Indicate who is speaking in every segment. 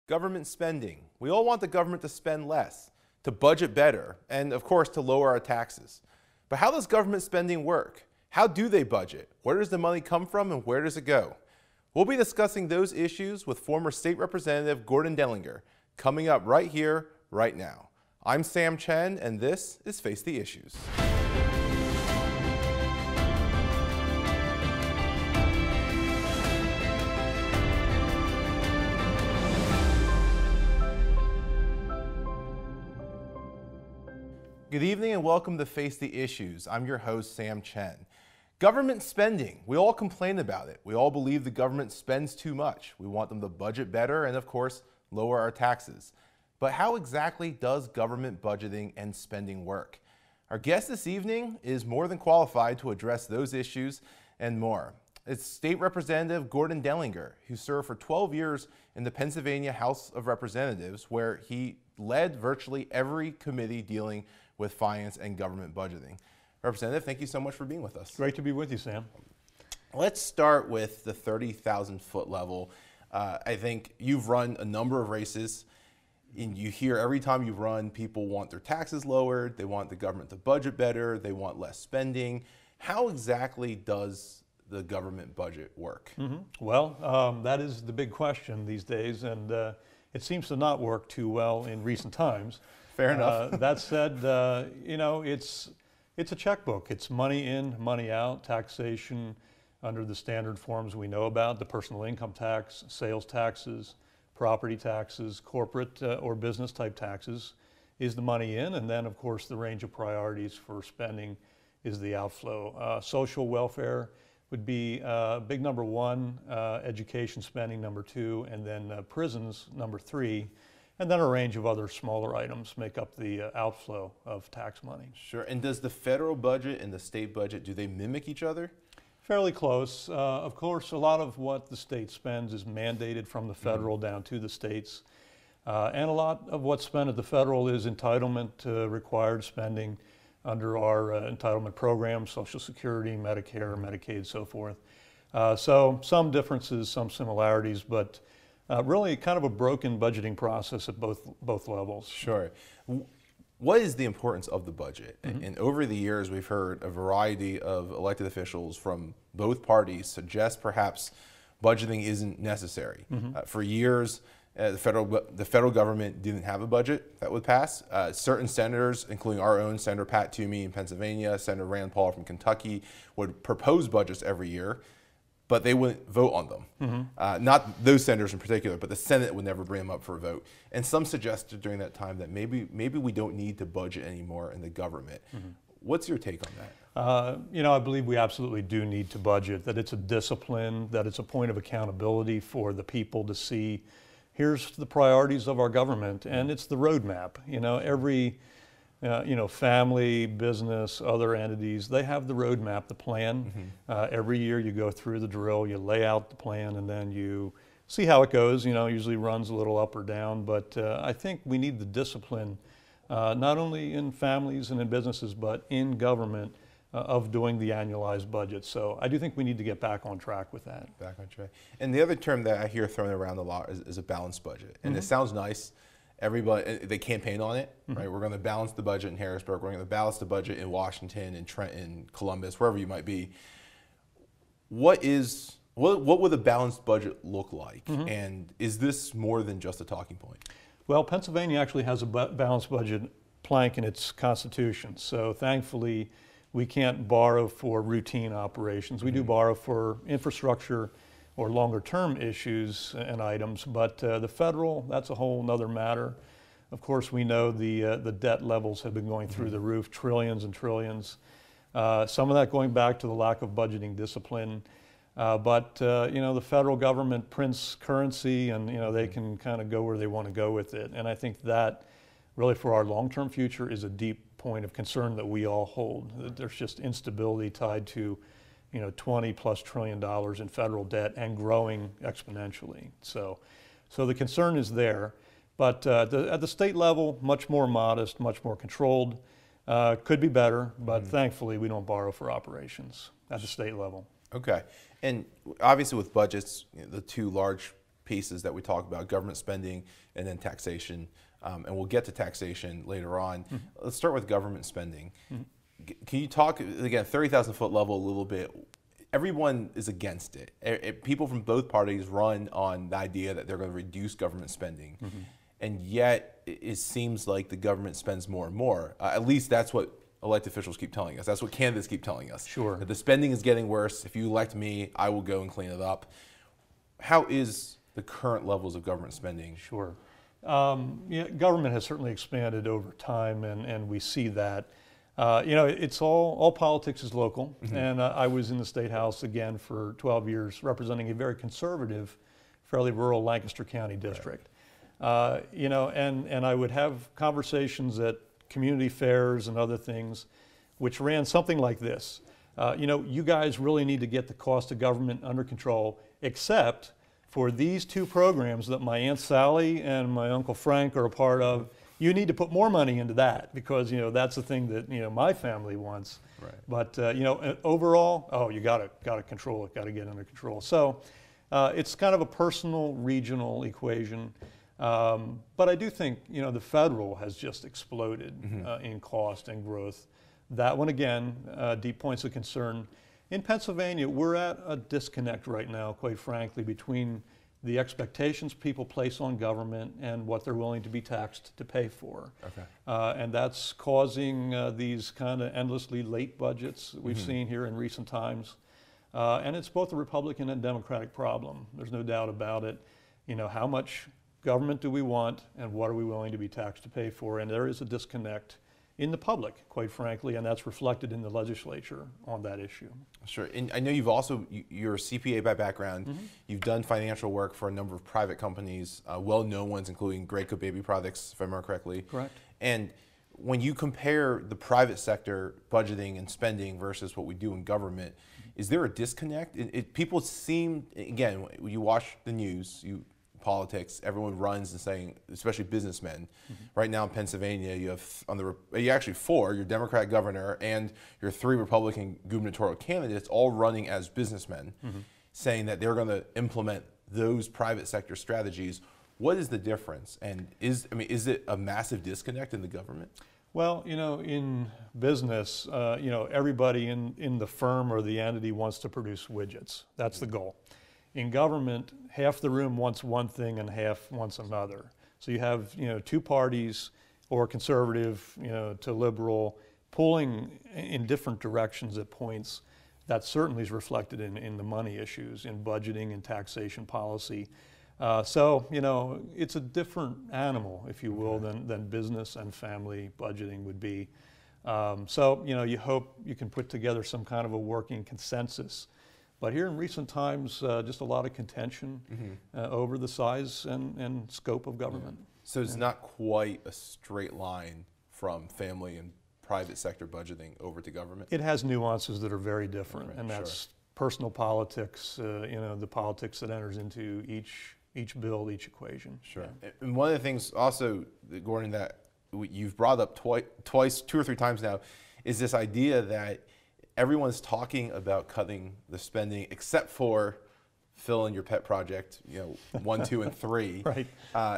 Speaker 1: Government spending. We all want the government to spend less, to budget better, and of course to lower our taxes. But how does government spending work? How do they budget? Where does the money come from and where does it go? We'll be discussing those issues with former State Representative Gordon Denlinger, coming up right here, right now. I'm Sam Chen, and this is Face the Issues. Good evening and welcome to Face the Issues. I'm your host, Sam Chen. Government spending. We all complain about it. We all believe the government spends too much. We want them to budget better and, of course, lower our taxes. But how exactly does government budgeting and spending work? Our guest this evening is more than qualified to address those issues and more. It's State Representative Gordon Denlinger, who served for 12 years in the Pennsylvania House of Representatives, where he led virtually every committee dealing with finance and government budgeting. Representative, thank you so much for being with us.
Speaker 2: Great to be with you, Sam.
Speaker 1: Let's start with the 30,000 foot level. I think you've run a number of races, and you hear every time you run, people want their taxes lowered, they want the government to budget better, they want less spending. How exactly does the government budget work?
Speaker 2: Well, that is the big question these days, and it seems to not work too well in recent times.
Speaker 1: Fair enough.
Speaker 2: That said, you know, it's a checkbook. It's money in, money out, taxation under the standard forms we know about, the personal income tax, sales taxes, property taxes, corporate or business type taxes is the money in, and then of course the range of priorities for spending is the outflow. Social welfare would be big number one, education spending number two, and then prisons number three. And then a range of other smaller items make up the outflow of tax money.
Speaker 1: Sure. And does the federal budget and the state budget, do they mimic each other?
Speaker 2: Fairly close. Of course, a lot of what the state spends is mandated from the federal down to the states. And a lot of what's spent at the federal is entitlement required spending under our entitlement programs, Social Security, Medicare, Medicaid, so forth. So some differences, some similarities, but really kind of a broken budgeting process at both levels.
Speaker 1: Sure. What is the importance of the budget? And over the years, we've heard a variety of elected officials from both parties suggest perhaps budgeting isn't necessary. For years, the federal government didn't have a budget that would pass. Certain senators, including our own Senator Pat Toomey in Pennsylvania, Senator Rand Paul from Kentucky, would propose budgets every year, but they wouldn't vote on them. Not those senators in particular, but the Senate would never bring them up for a vote. And some suggested during that time that maybe we don't need to budget anymore in the government. What's your take on that?
Speaker 2: You know, I believe we absolutely do need to budget, that it's a discipline, that it's a point of accountability for the people to see, here's the priorities of our government, and it's the roadmap. You know, every you know, family, business, other entities, they have the roadmap, the plan. Every year you go through the drill, you lay out the plan, and then you see how it goes. You know, usually runs a little up or down, but I think we need the discipline, not only in families and in businesses, but in government of doing the annualized budget. So I do think we need to get back on track with that.
Speaker 1: Back on track. And the other term that I hear thrown around a lot is a balanced budget. And it sounds nice. Everybody, they campaign on it, right? We're going to balance the budget in Harrisburg. We're going to balance the budget in Washington, in Trenton, Columbus, wherever you might be. What would a balanced budget look like? And is this more than just a talking point?
Speaker 2: Well, Pennsylvania actually has a balanced budget plank in its constitution. So thankfully, we can't borrow for routine operations. We do borrow for infrastructure or longer term issues and items, but the federal, that's a whole nother matter. Of course, we know the debt levels have been going through the roof, trillions and trillions. Some of that going back to the lack of budgeting discipline. But you know, the federal government prints currency, and you know, they can kind of go where they want to go with it. And I think that really for our long-term future is a deep point of concern that we all hold. There's just instability tied to, you know, $20+ trillion in federal debt and growing exponentially. So the concern is there, but at the state level, much more modest, much more controlled. Could be better, but thankfully we don't borrow for operations at the state level.
Speaker 1: Okay, and obviously with budgets, the two large pieces that we talk about: government spending and then taxation. And we'll get to taxation later on. Let's start with government spending. Can you talk, again, 30,000-foot level a little bit? Everyone is against it. People from both parties run on the idea that they're going to reduce government spending. And yet, it seems like the government spends more and more. At least that's what elected officials keep telling us. That's what candidates keep telling us.
Speaker 2: Sure.
Speaker 1: That the spending is getting worse. If you elect me, I will go and clean it up. How is the current levels of government spending?
Speaker 2: Sure. Yeah, government has certainly expanded over time, and we see that. It's all politics is local, and I was in the State House again for 12 years, representing a very conservative, fairly rural Lancaster County district. Right. And I would have conversations at community fairs and other things, which ran something like this. You guys really need to get the cost of government under control, except for these two programs that my Aunt Sally and my Uncle Frank are a part of. You need to put more money into that because that's the thing that my family wants. Right. But overall, you got to control it, got to get under control. So it's kind of a personal, regional equation. But I do think the federal has just exploded in cost and growth. That one again, deep points of concern. In Pennsylvania, we're at a disconnect right now, quite frankly, between the expectations people place on government and what they're willing to be taxed to pay for. Okay. And that's causing these kind of endlessly late budgets that we've seen here in recent times. And it's both a Republican and Democratic problem. There's no doubt about it. How much government do we want and what are we willing to be taxed to pay for? And there is a disconnect in the public, quite frankly, and that's reflected in the legislature on that issue. Sure,
Speaker 1: and I know you're a CPA by background. You've done financial work for a number of private companies, well-known ones, including Graco Baby Products, if I remember correctly.
Speaker 2: Correct.
Speaker 1: And when you compare the private sector budgeting and spending versus what we do in government, is there a disconnect? People seem, again, when you watch the news, politics, everyone runs and saying, especially businessmen. Right now in Pennsylvania, you have actually four, your Democrat governor and your three Republican gubernatorial candidates all running as businessmen, saying that they're going to implement those private sector strategies. What is the difference? And is it a massive disconnect in the government?
Speaker 2: Well, in business, everybody in the firm or the entity wants to produce widgets. That's the goal. In government, half the room wants one thing and half wants another. So you have, two parties, or conservative, to liberal, pulling in different directions at points. That certainly is reflected in the money issues, in budgeting and taxation policy. So it's a different animal, if you will, than business and family budgeting would be. So you hope you can put together some kind of a working consensus. But here in recent times, just a lot of contention over the size and scope of government.
Speaker 1: So it's not quite a straight line from family and private sector budgeting over to government?
Speaker 2: It has nuances that are very different, and that's personal politics, the politics that enters into each bill, each equation.
Speaker 1: Sure. Yeah. And one of the things also, Gordon, that you've brought up twice, 2 or 3 times now, is this idea that everyone's talking about cutting the spending except for fill in your pet project, 1, 2, and 3.
Speaker 2: Right.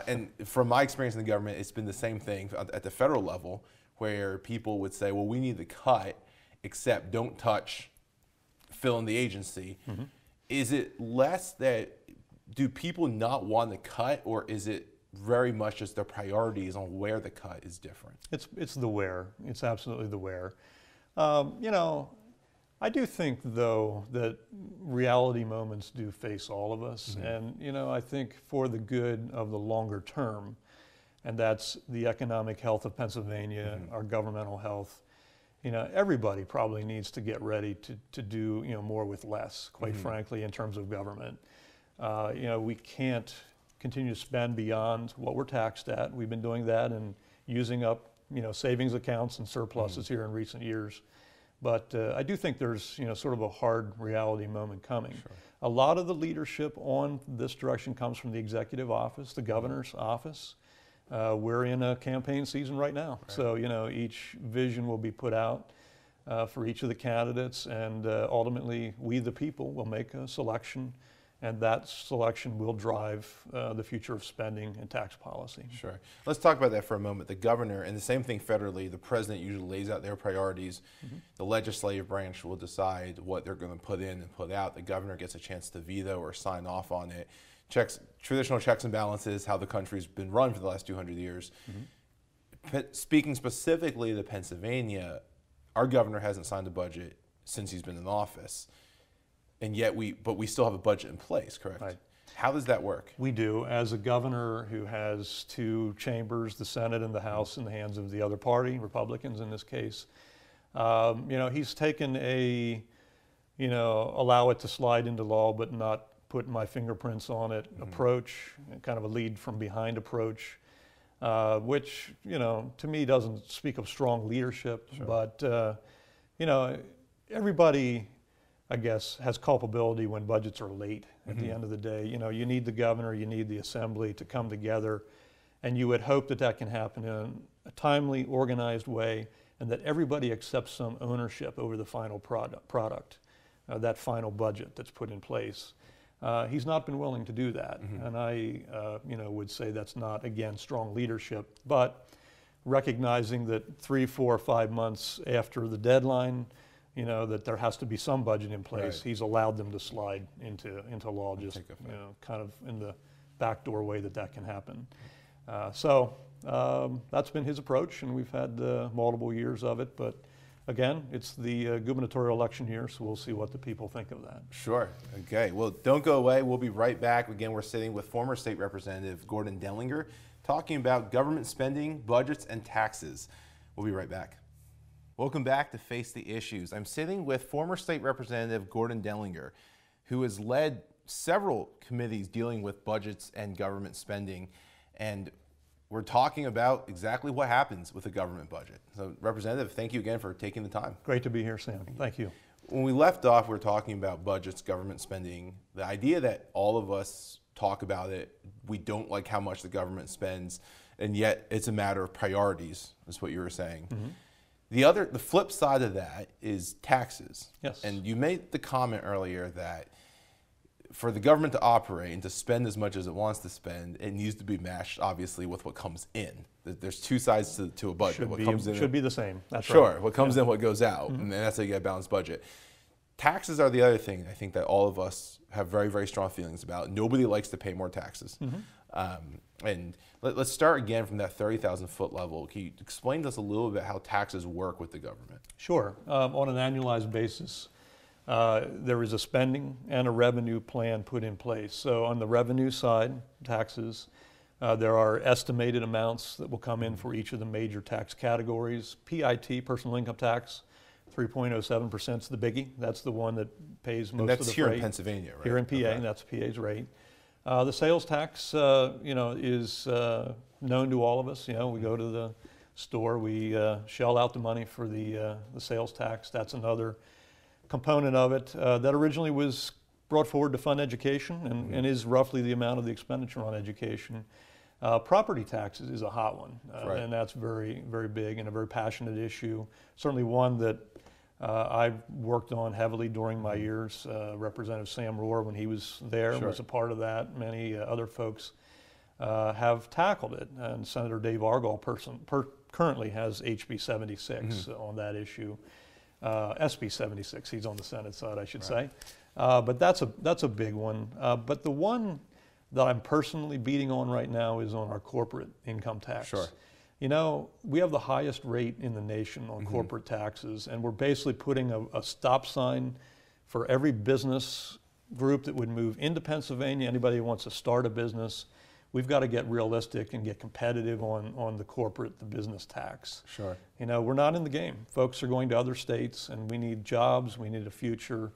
Speaker 1: And from my experience in the government, it's been the same thing at the federal level, where people would say, well, we need to cut, except don't touch fill in the agency. Is it less that, do people not want to cut, or is it very much just their priorities on where the cut is different?
Speaker 2: It's the where. It's absolutely the where. I do think, though, that reality moments do face all of us. And, I think for the good of the longer term, and that's the economic health of Pennsylvania, our governmental health, everybody probably needs to get ready to do, more with less, quite frankly, in terms of government. We can't continue to spend beyond what we're taxed at. We've been doing that and using up, savings accounts and surpluses here in recent years. But I do think there's, sort of a hard reality moment coming. Sure. A lot of the leadership on this direction comes from the executive office, the governor's office. We're in a campaign season right now. Right. So, each vision will be put out for each of the candidates, and ultimately we, the people, will make a selection and that selection will drive the future of spending and tax policy.
Speaker 1: Sure. Let's talk about that for a moment. The governor, and the same thing federally, the president usually lays out their priorities. The legislative branch will decide what they're going to put in and put out. The governor gets a chance to veto or sign off on it. Traditional checks and balances, how the country's been run for the last 200 years. Speaking specifically to Pennsylvania, our governor hasn't signed a budget since he's been in office. And yet but we still have a budget in place, correct?
Speaker 2: Right.
Speaker 1: How does that work?
Speaker 2: We do. As a governor who has two chambers, the Senate and the House, in the hands of the other party, Republicans in this case, he's taken allow it to slide into law but not put my fingerprints on it approach, kind of a lead from behind approach, which, to me doesn't speak of strong leadership, but, everybody, I guess, has culpability when budgets are late at the end of the day. You need the governor, you need the assembly to come together, and you would hope that that can happen in a timely, organized way, and that everybody accepts some ownership over the final product, that final budget that's put in place. He's not been willing to do that, and I would say that's not, again, strong leadership, but recognizing that 3, 4, 5 months after the deadline, that there has to be some budget in place. Right. He's allowed them to slide into law, just kind of in the backdoor way that can happen. So that's been his approach, and we've had multiple years of it. But again, it's the gubernatorial election year, so we'll see what the people think of that.
Speaker 1: Sure. Okay. Well, don't go away. We'll be right back. Again, we're sitting with former State Representative Gordon Denlinger, talking about government spending, budgets, and taxes. We'll be right back. Welcome back to Face the Issues. I'm sitting with former State Representative Gordon Denlinger, who has led several committees dealing with budgets and government spending, and we're talking about exactly what happens with a government budget. So, Representative, thank you again for taking the time.
Speaker 2: Great to be here, Sam. Thank you.
Speaker 1: When we left off, we were talking about budgets, government spending, the idea that all of us talk about it, we don't like how much the government spends, and yet it's a matter of priorities, is what you were saying. The flip side of that is taxes.
Speaker 2: Yes.
Speaker 1: And you made the comment earlier that for the government to operate and to spend as much as it wants to spend, it needs to be matched, obviously, with what comes in. There's two sides to a budget.
Speaker 2: Should be the same. That's
Speaker 1: sure.
Speaker 2: Right.
Speaker 1: What comes in, what goes out, and that's how you get a balanced budget. Taxes are the other thing I think that all of us have very, very strong feelings about. Nobody likes to pay more taxes. And let's start again from that 30,000-foot level. Can you explain to us a little bit how taxes work with the government?
Speaker 2: Sure. On an annualized basis, there is a spending and a revenue plan put in place. So on the revenue side, taxes, there are estimated amounts that will come in for each of the major tax categories. PIT, personal income tax, 3.07% is the biggie. That's the one that pays most of the freight.
Speaker 1: That's here in Pennsylvania, right?
Speaker 2: Here in PA, and that's PA's rate. The sales tax, is known to all of us. We go to the store, we shell out the money for the sales tax. That's another component of it that originally was brought forward to fund education and is roughly the amount of the expenditure on education. Property taxes is a hot one, and that's very, very big and a very passionate issue. Certainly one that I've worked on heavily during my years. Representative Sam Rohr, when he was there, was a part of that. Many other folks have tackled it. And Senator Dave Argall currently has HB 76 on that issue. SB 76, he's on the Senate side, I should say. But that's a big one. But the one that I'm personally beating on right now is on our corporate income tax.
Speaker 1: Sure.
Speaker 2: We have the highest rate in the nation on corporate taxes, and we're basically putting a stop sign for every business group that would move into Pennsylvania, anybody who wants to start a business. We've got to get realistic and get competitive on the business tax.
Speaker 1: Sure.
Speaker 2: We're not in the game. Folks are going to other states, and we need jobs, we need a future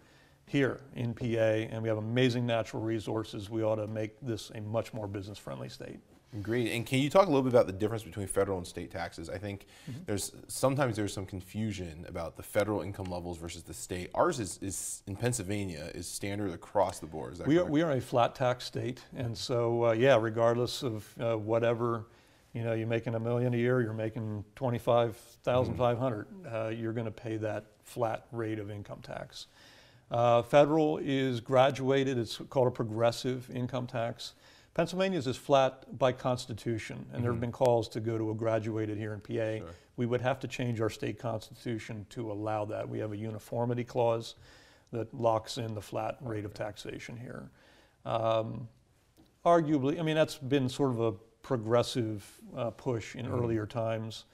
Speaker 2: here in PA, and we have amazing natural resources. We ought to make this a much more business-friendly state.
Speaker 1: Agreed. And can you talk a little bit about the difference between federal and state taxes? I think sometimes there's some confusion about the federal income levels versus the state. Ours is in Pennsylvania is standard across the board. Is that correct?
Speaker 2: We are a flat tax state, and so regardless of whatever, you're making $1 million a year, you're making $25,500, you're going to pay that flat rate of income tax. Federal is graduated. It's called a progressive income tax. Pennsylvania's is flat by constitution, and there have been calls to go to a graduated here in PA.
Speaker 1: Sure.
Speaker 2: We would have to change our state constitution to allow that. We have a uniformity clause that locks in the flat rate of taxation here. Arguably, I mean, that's been sort of a progressive push in earlier times.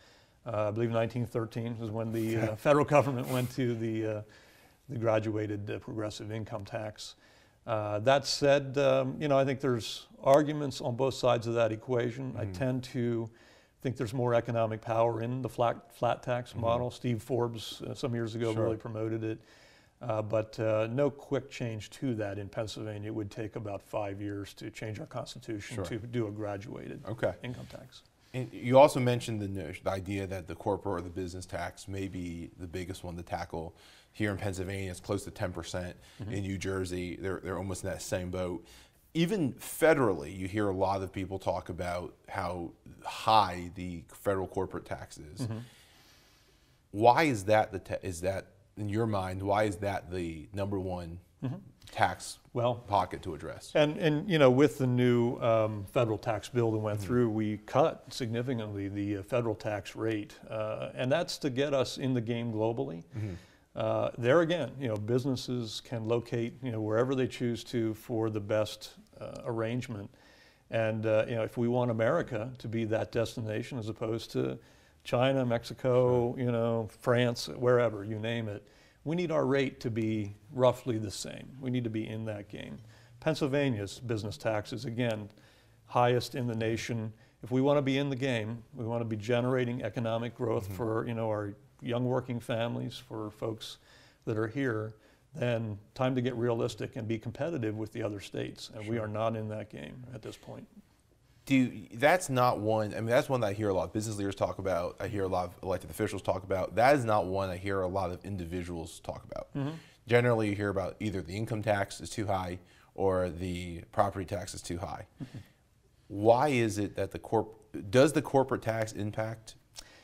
Speaker 2: I believe 1913 is when the federal government went to the graduated progressive income tax. That said, you know, I think there's arguments on both sides of that equation. I tend to think there's more economic power in the flat tax model. Steve Forbes some years ago really promoted it. But no quick change to that in Pennsylvania. It would take about 5 years to change our constitution to do a graduated income tax.
Speaker 1: And you also mentioned the idea that the corporate or the business tax may be the biggest one to tackle. Here in Pennsylvania, it's close to 10%. In New Jersey, they're almost in that same boat. Even federally, you hear a lot of people talk about how high the federal corporate tax is. Why is that in your mind, why is that the number one tax pocket to address?
Speaker 2: And you know, with the new federal tax bill that went through, we cut significantly the federal tax rate, and that's to get us in the game globally. There again, you know, businesses can locate, you know, wherever they choose to for the best arrangement. And you know, if we want America to be that destination as opposed to China, Mexico, you know, France, wherever, you name it, we need our rate to be roughly the same. We need to be in that game. Pennsylvania's business taxes, again, highest in the nation. If we want to be in the game, we want to be generating economic growth for, you know, our young working families, for folks that are here, then time to get realistic and be competitive with the other states. And we are not in that game at this point.
Speaker 1: That's not one, I mean, that's one that I hear a lot of business leaders talk about, I hear a lot of elected officials talk about. That is not one I hear a lot of individuals talk about. Generally, you hear about either the income tax is too high or the property tax is too high. Why is it that does the corporate tax impact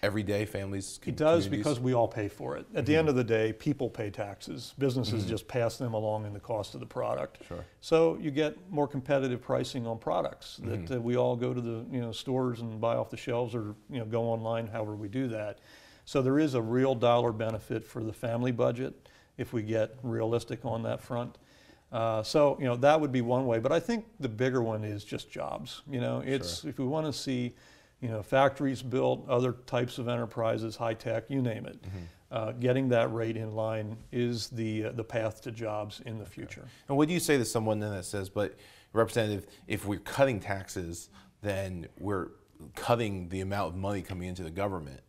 Speaker 1: everyday families?
Speaker 2: It does, because we all pay for it. At the end of the day, people pay taxes. Businesses just pass them along in the cost of the product. So you get more competitive pricing on products that we all go to the stores and buy off the shelves, or go online, however we do that. So there is a real dollar benefit for the family budget if we get realistic on that front. So that would be one way, but I think the bigger one is just jobs. It's if we want to see factories built, other types of enterprises, high tech, you name it. Getting that rate in line is the path to jobs in the future.
Speaker 1: And what do you say to someone then that says, but Representative, if we're cutting taxes, then we're cutting the amount of money coming into the government?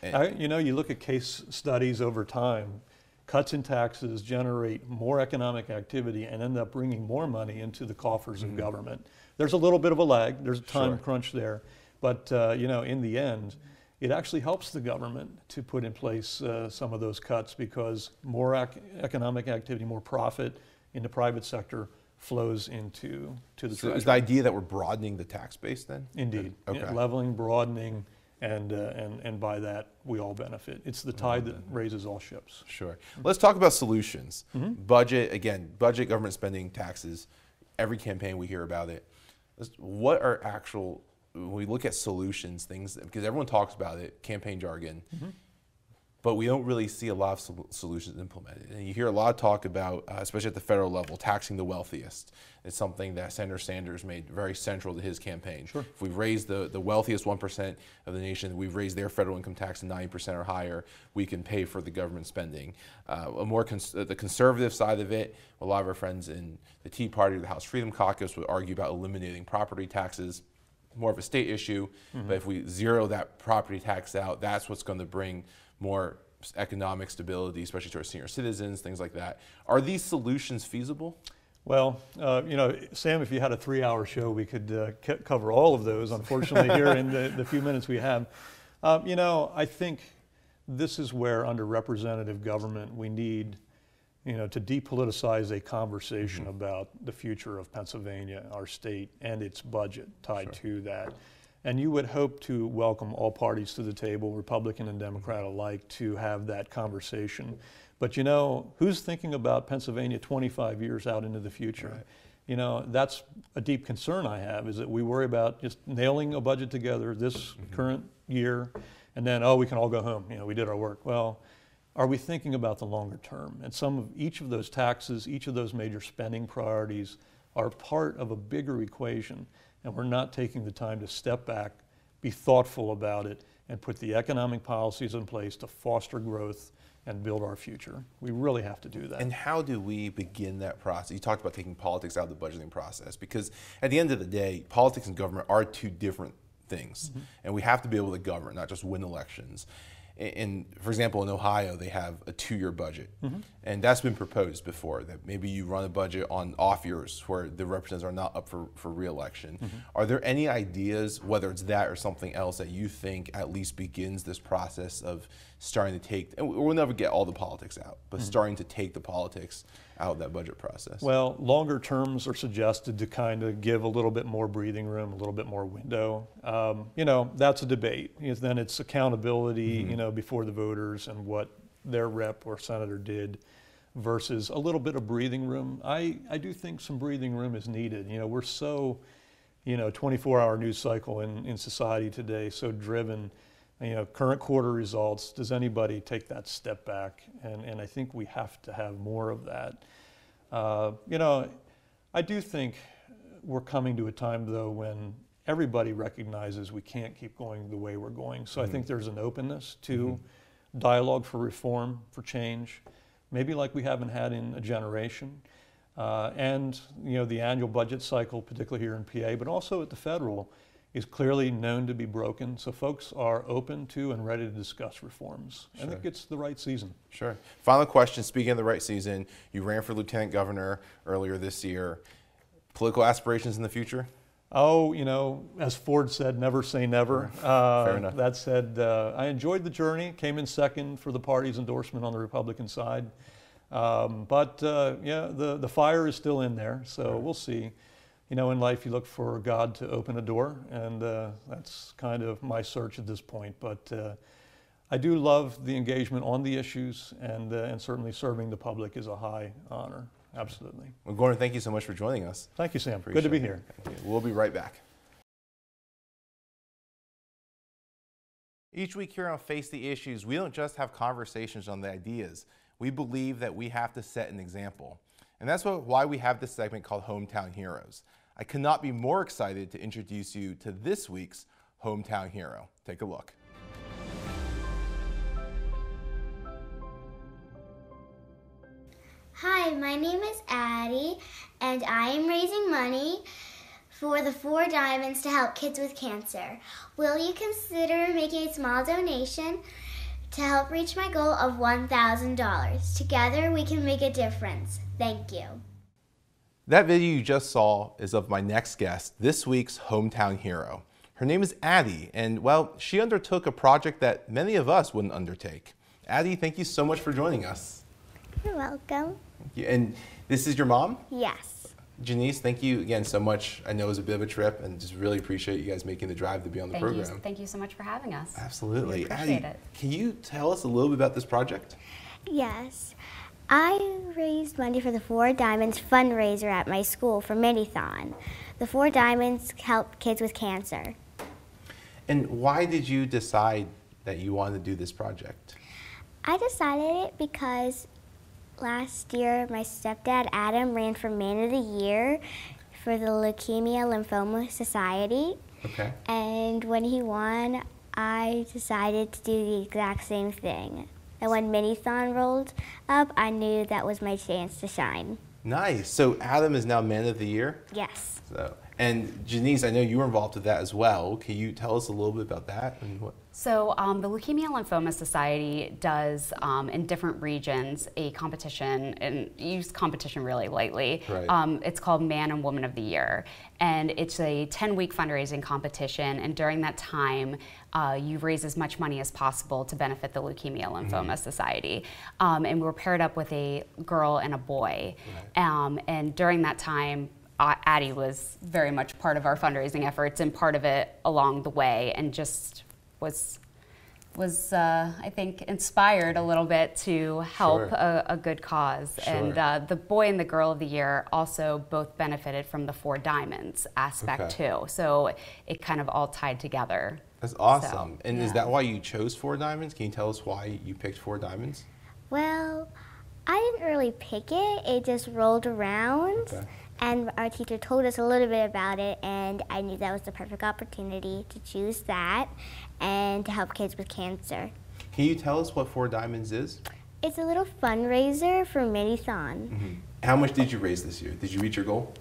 Speaker 2: You look at case studies over time. Cuts in taxes generate more economic activity and end up bringing more money into the coffers of government. There's a little bit of a lag. There's a time crunch there. But in the end, it actually helps the government to put in place some of those cuts, because more economic activity, more profit in the private sector flows into the treasury.
Speaker 1: So is the idea that we're broadening the tax base then?
Speaker 2: Indeed.
Speaker 1: Okay.
Speaker 2: Leveling, broadening, and by that we all benefit. It's the tide that raises all ships.
Speaker 1: Sure. Let's talk about solutions. Budget, again, budget, government spending, taxes. Every campaign we hear about it. What are actual, when we look at solutions, things, because everyone talks about it, campaign jargon, but we don't really see a lot of solutions implemented. And you hear a lot of talk about, especially at the federal level, taxing the wealthiest. It's something that Senator Sanders made very central to his campaign. If we've raised the wealthiest 1% of the nation, we've raised their federal income tax to 90% or higher, we can pay for the government spending. The conservative side of it, a lot of our friends in the Tea Party or the House Freedom Caucus would argue about eliminating property taxes. More of a state issue, but if we zero that property tax out, that's what's going to bring more economic stability, especially to our senior citizens, things like that. Are these solutions feasible?
Speaker 2: Well, Sam, if you had a 3-hour show, we could cover all of those, unfortunately, here in the few minutes we have. I think this is where, under representative government, we need to depoliticize a conversation about the future of Pennsylvania, our state, and its budget tied to that. And you would hope to welcome all parties to the table, Republican and Democrat alike, to have that conversation. But you know, who's thinking about Pennsylvania 25 years out into the future?
Speaker 1: Right.
Speaker 2: You know, that's a deep concern I have, is that we worry about just nailing a budget together this current year, and then, oh, we can all go home, you know, we did our work. Well, are we thinking about the longer term? And each of those taxes, each of those major spending priorities are part of a bigger equation, and we're not taking the time to step back, be thoughtful about it, and put the economic policies in place to foster growth and build our future. We really have to do that.
Speaker 1: And how do we begin that process? You talked about taking politics out of the budgeting process, because at the end of the day, politics and government are two different things. And we have to be able to govern, not just win elections. And for example, in Ohio, they have a 2-year budget. And that's been proposed before, that maybe you run a budget on off years where the representatives are not up for re-election. Are there any ideas, whether it's that or something else, that you think at least begins this process of starting to take, and we'll never get all the politics out, but starting to take the politics out of that budget process?
Speaker 2: Well, longer terms are suggested to kind of give a little bit more breathing room, a little bit more window. You know, that's a debate. Then it's accountability, you know, before the voters and what their rep or senator did versus a little bit of breathing room. I do think some breathing room is needed. You know, we're so, you know, 24-hour news cycle in society today, so driven. You know, current quarter results, does anybody take that step back? And I think we have to have more of that. You know, I do think we're coming to a time, though, when everybody recognizes we can't keep going the way we're going. So I think there's an openness to dialogue for reform, for change, maybe like we haven't had in a generation. And, you know, the annual budget cycle, particularly here in PA, but also at the federal, is clearly known to be broken, so folks are open to and ready to discuss reforms. I think it's the right season.
Speaker 1: Sure. Final question, speaking of the right season, you ran for lieutenant governor earlier this year. Political aspirations in the future?
Speaker 2: Oh, you know, as Ford said, never say never.
Speaker 1: Fair enough.
Speaker 2: That said, I enjoyed the journey, came in second for the party's endorsement on the Republican side. But yeah, the fire is still in there, so we'll see. You know, in life you look for God to open a door, and that's kind of my search at this point. But I do love the engagement on the issues, and certainly serving the public is a high honor. Absolutely.
Speaker 1: Well, Gordon, thank you so much for joining us.
Speaker 2: Thank you, Sam.
Speaker 1: Appreciate
Speaker 2: Good to be here.
Speaker 1: We'll be right back. Each week here on Face the Issues, we don't just have conversations on the ideas. We believe that we have to set an example. And that's why we have this segment called Hometown Heroes. I could not be more excited to introduce you to this week's Hometown Hero. Take a look.
Speaker 3: Hi, my name is Addie, and I am raising money for the 4 Diamonds to help kids with cancer. Will you consider making a small donation to help reach my goal of $1,000? Together we can make a difference. Thank you.
Speaker 1: That video you just saw is of my next guest, this week's Hometown Hero. Her name is Addie, and well, she undertook a project that many of us wouldn't undertake. Addie, thank you so much for joining us.
Speaker 3: You're welcome.
Speaker 1: Thank you. And this is your mom?
Speaker 3: Yes.
Speaker 1: Janice, thank you again so much. I know it was a bit of a trip, and just really appreciate you guys making the drive to be on the program.
Speaker 4: Thank you so much for having us.
Speaker 1: Absolutely.
Speaker 4: We appreciate
Speaker 1: Addie,
Speaker 4: it.
Speaker 1: can you tell us a little bit about this project?
Speaker 3: Yes. I raised money for the 4 Diamonds fundraiser at my school for Minithon. The 4 Diamonds help kids with cancer.
Speaker 1: And why did you decide that you wanted to do this project?
Speaker 3: I decided it because last year my stepdad Adam ran for Man of the Year for the Leukemia Lymphoma Society.
Speaker 1: Okay.
Speaker 3: And when he won, I decided to do the exact same thing. And when Minithon rolled up, I knew that was my chance to shine.
Speaker 1: Nice. So Adam is now Man of the Year?
Speaker 3: Yes.
Speaker 1: And Janice, I know you were involved with that as well. Can you tell us a little bit about that? And what?
Speaker 4: So the Leukemia Lymphoma Society does, in different regions, a competition, and use competition really lightly.
Speaker 1: Right.
Speaker 4: It's called Man and Woman of the Year. And it's a 10-week fundraising competition, and during that time, you raise as much money as possible to benefit the Leukemia Lymphoma Society. And we were paired up with a girl and a boy.
Speaker 1: Right.
Speaker 4: And during that time, Addie was very much part of our fundraising efforts and part of it along the way, and just was I think inspired a little bit to help a good cause.
Speaker 1: Sure.
Speaker 4: And the boy and the girl of the year also both benefited from the 4 diamonds aspect too. So it kind of all tied together.
Speaker 1: That's awesome.
Speaker 4: So,
Speaker 1: and is that why you chose 4 diamonds? Can you tell us why you picked 4 diamonds?
Speaker 3: Well, I didn't really pick it. It just rolled around.
Speaker 1: Okay.
Speaker 3: And our teacher told us a little bit about it, and I knew that was the perfect opportunity to choose that and to help kids with cancer.
Speaker 1: Can you tell us what 4 diamonds is?
Speaker 3: It's a little fundraiser for Mini-thon.
Speaker 1: How much did you raise this year? Did you reach your goal?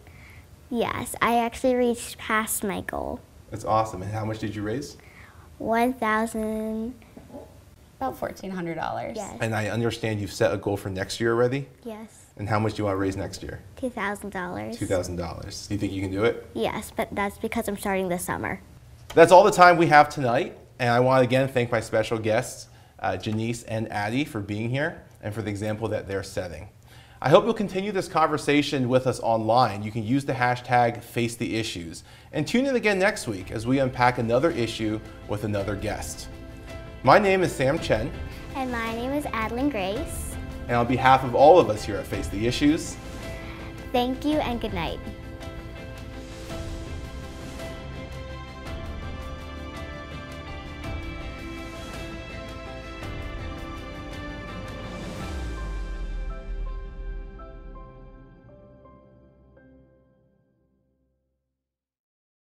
Speaker 3: Yes, I actually reached past my goal.
Speaker 1: That's awesome. And how much did you raise?
Speaker 3: $1,000.
Speaker 4: About $1,400.
Speaker 3: Yes.
Speaker 1: And I understand you've set a goal for next year already?
Speaker 3: Yes.
Speaker 1: And how much do you want to raise next year?
Speaker 3: $2,000.
Speaker 1: $2,000. Do you think you can do it?
Speaker 3: Yes, but that's because I'm starting this summer.
Speaker 1: That's all the time we have tonight. And I want to again thank my special guests, Janice and Addie, for being here and for the example that they're setting. I hope you'll continue this conversation with us online. You can use the hashtag #FaceTheIssues. And tune in again next week as we unpack another issue with another guest. My name is Sam Chen.
Speaker 3: And my name is Adeline Grace.
Speaker 1: And on behalf of all of us here at Face the Issues,
Speaker 3: Thank you and good night.